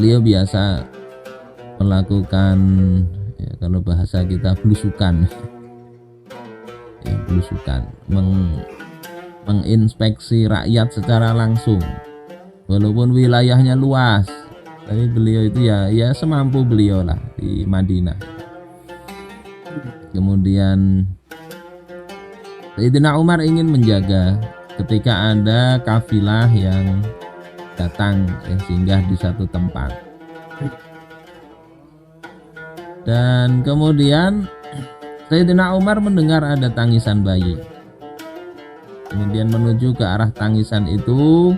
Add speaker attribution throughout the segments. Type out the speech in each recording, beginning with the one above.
Speaker 1: beliau biasa melakukan ya, kalau bahasa kita belusukan ya, belusukan menginspeksi rakyat secara langsung, walaupun wilayahnya luas, tapi beliau itu ya semampu beliau lah di Madinah. Kemudian Sayyidina Umar ingin menjaga ketika ada kafilah yang datang yang singgah di satu tempat. Dan kemudian Sayyidina Umar mendengar ada tangisan bayi. Kemudian menuju ke arah tangisan itu,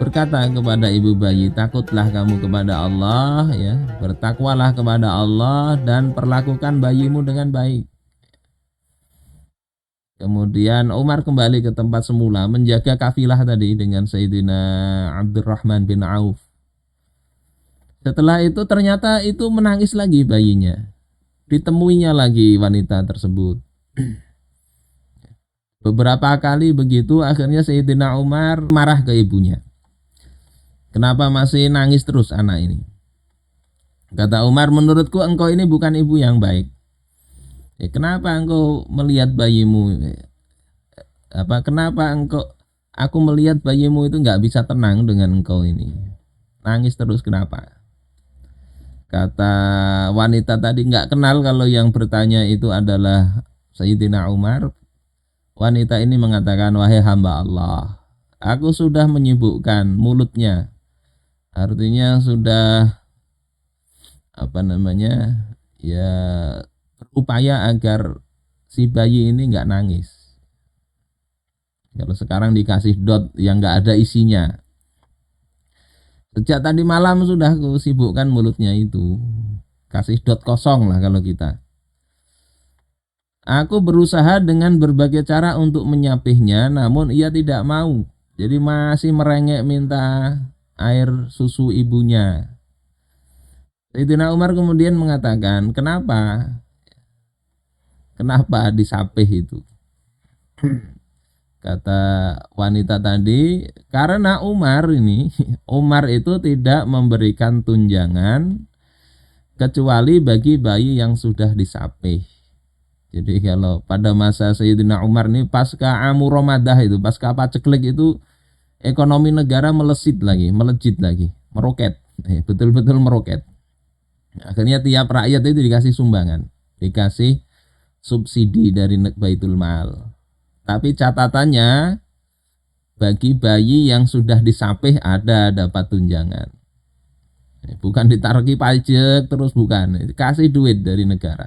Speaker 1: berkata kepada ibu bayi, takutlah kamu kepada Allah ya, bertakwalah kepada Allah dan perlakukan bayimu dengan baik. Kemudian Umar kembali ke tempat semula menjaga kafilah tadi dengan Sayyidina Abdurrahman bin Auf. Setelah itu ternyata itu menangis lagi bayinya. Ditemuinya lagi wanita tersebut. Beberapa kali begitu, akhirnya Sayyidina Umar marah ke ibunya. Kenapa masih nangis terus anak ini? Kata Umar, menurutku engkau ini bukan ibu yang baik. Ya, kenapa engkau melihat bayimu? Kenapa aku melihat bayimu itu nggak bisa tenang dengan engkau ini? Nangis terus kenapa? Kata wanita tadi, nggak kenal kalau yang bertanya itu adalah Sayyidina Umar. Wanita ini mengatakan, wahai hamba Allah, aku sudah menyibukkan mulutnya. Artinya sudah ya berupaya agar si bayi ini nggak nangis. Kalau sekarang dikasih dot yang nggak ada isinya. Sejak tadi malam sudah aku sibukkan mulutnya itu. Kasih dot kosong lah kalau kita. Aku berusaha dengan berbagai cara untuk menyapihnya, namun ia tidak mau. Jadi masih merengek minta air susu ibunya. Sayyidina Umar kemudian mengatakan, kenapa disapih itu? Kata wanita tadi, karena Umar itu tidak memberikan tunjangan kecuali bagi bayi yang sudah disapih. Jadi kalau pada masa Sayyidina Umar ini pasca Amu Ramadah itu, pasca paceklik itu, ekonomi negara melejit lagi, meroket, betul-betul meroket. Akhirnya tiap rakyat itu dikasih sumbangan, dikasih subsidi dari Baitul Mal. Tapi catatannya, bagi bayi yang sudah disapih ada dapat tunjangan. Bukan ditaruhi pajak terus, bukan, kasih duit dari negara.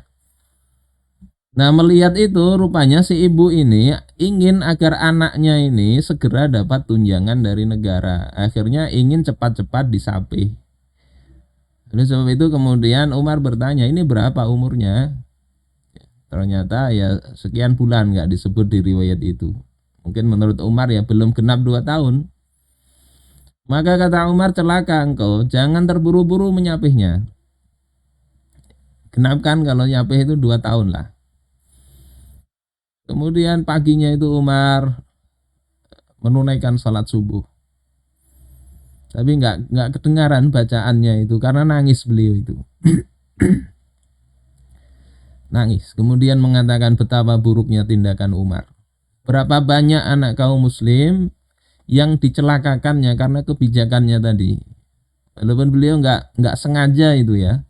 Speaker 1: Nah, melihat itu rupanya si ibu ini ingin agar anaknya ini segera dapat tunjangan dari negara. Akhirnya ingin cepat-cepat disapih. Oleh sebab itu kemudian Umar bertanya, ini berapa umurnya? Ternyata ya sekian bulan, nggak disebut di riwayat itu. Mungkin menurut Umar ya belum genap 2 tahun. Maka kata Umar, celaka engkau, jangan terburu-buru menyapihnya. Genapkan kalau nyapih itu 2 tahun lah. Kemudian paginya itu Umar menunaikan salat subuh. Tapi nggak kedengaran bacaannya itu karena nangis beliau itu. Nangis. Kemudian mengatakan betapa buruknya tindakan Umar. Berapa banyak anak kaum muslim yang dicelakakannya karena kebijakannya tadi. Walaupun beliau nggak sengaja itu ya,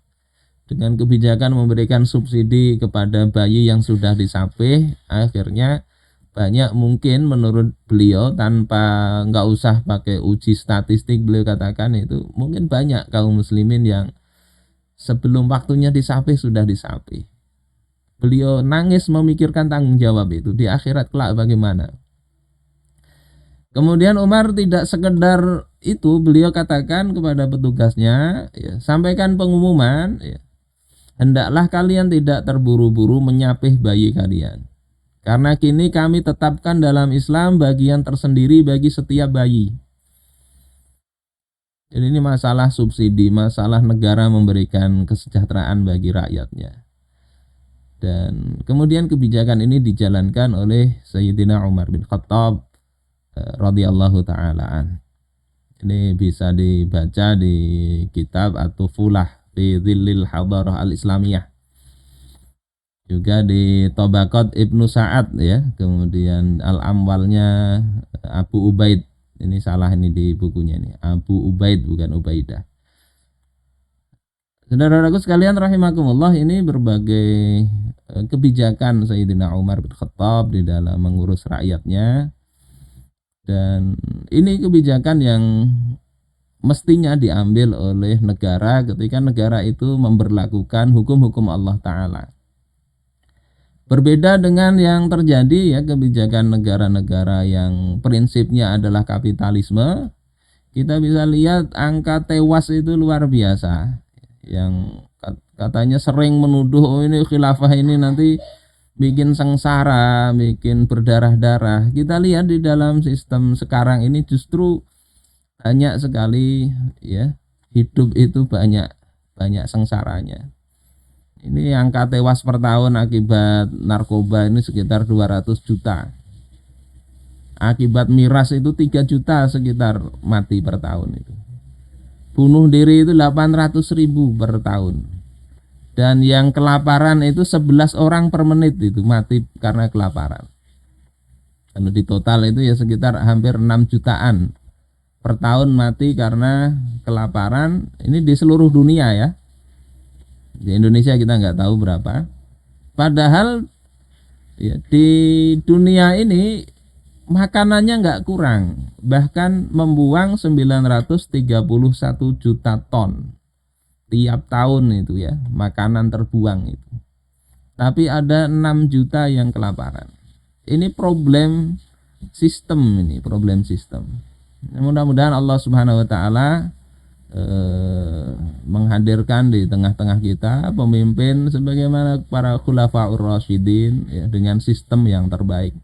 Speaker 1: dengan kebijakan memberikan subsidi kepada bayi yang sudah disapih, akhirnya banyak mungkin menurut beliau tanpa nggak usah pakai uji statistik, beliau katakan itu mungkin banyak kaum muslimin yang sebelum waktunya disapih sudah disapih. Beliau nangis memikirkan tanggung jawab itu di akhirat kelak bagaimana. Kemudian Umar tidak sekedar itu, beliau katakan kepada petugasnya, ya, sampaikan pengumuman, ya, hendaklah kalian tidak terburu-buru menyapih bayi kalian. Karena kini kami tetapkan dalam Islam bagian tersendiri bagi setiap bayi. Jadi ini masalah subsidi, masalah negara memberikan kesejahteraan bagi rakyatnya. Dan kemudian kebijakan ini dijalankan oleh Sayyidina Umar bin Khattab radhiyallahu ta'ala an. Ini bisa dibaca di kitab At-Tufulah fi Dhillil Hadarah Al-Islamiyah. Juga di Tabaqat Ibnu Sa'ad ya, kemudian Al-Amwalnya Abu Ubaid. Ini salah ini di bukunya ini. Abu Ubaid bukan Ubaidah. Saudara-saudaraku sekalian rahimakumullah, ini berbagai kebijakan Sayyidina Umar bin Khattab di dalam mengurus rakyatnya, dan ini kebijakan yang mestinya diambil oleh negara ketika negara itu memberlakukan hukum-hukum Allah Ta'ala. Berbeda dengan yang terjadi ya, kebijakan negara-negara yang prinsipnya adalah kapitalisme. Kita bisa lihat angka tewas itu luar biasa. Yang katanya sering menuduh, oh ini khilafah ini nanti bikin sengsara, bikin berdarah-darah. Kita lihat di dalam sistem sekarang ini justru banyak sekali ya, hidup itu banyak sengsaranya. Ini angka tewas per tahun akibat narkoba ini sekitar 200 juta. Akibat miras itu 3 juta sekitar mati per tahun itu. Bunuh diri itu 800.000 per tahun. Dan yang kelaparan itu 11 orang per menit itu mati karena kelaparan. Kalau di total itu ya sekitar hampir 6 jutaan per tahun mati karena kelaparan. Ini di seluruh dunia ya. Di Indonesia kita nggak tahu berapa. Padahal ya, di dunia ini makanannya nggak kurang, bahkan membuang 931 juta ton tiap tahun itu ya, makanan terbuang itu. Tapi ada 6 juta yang kelaparan. Ini problem sistem, ini problem sistem. Mudah-mudahan Allah Subhanahu wa taala menghadirkan di tengah-tengah kita pemimpin sebagaimana para khulafaur rasyidin ya, dengan sistem yang terbaik.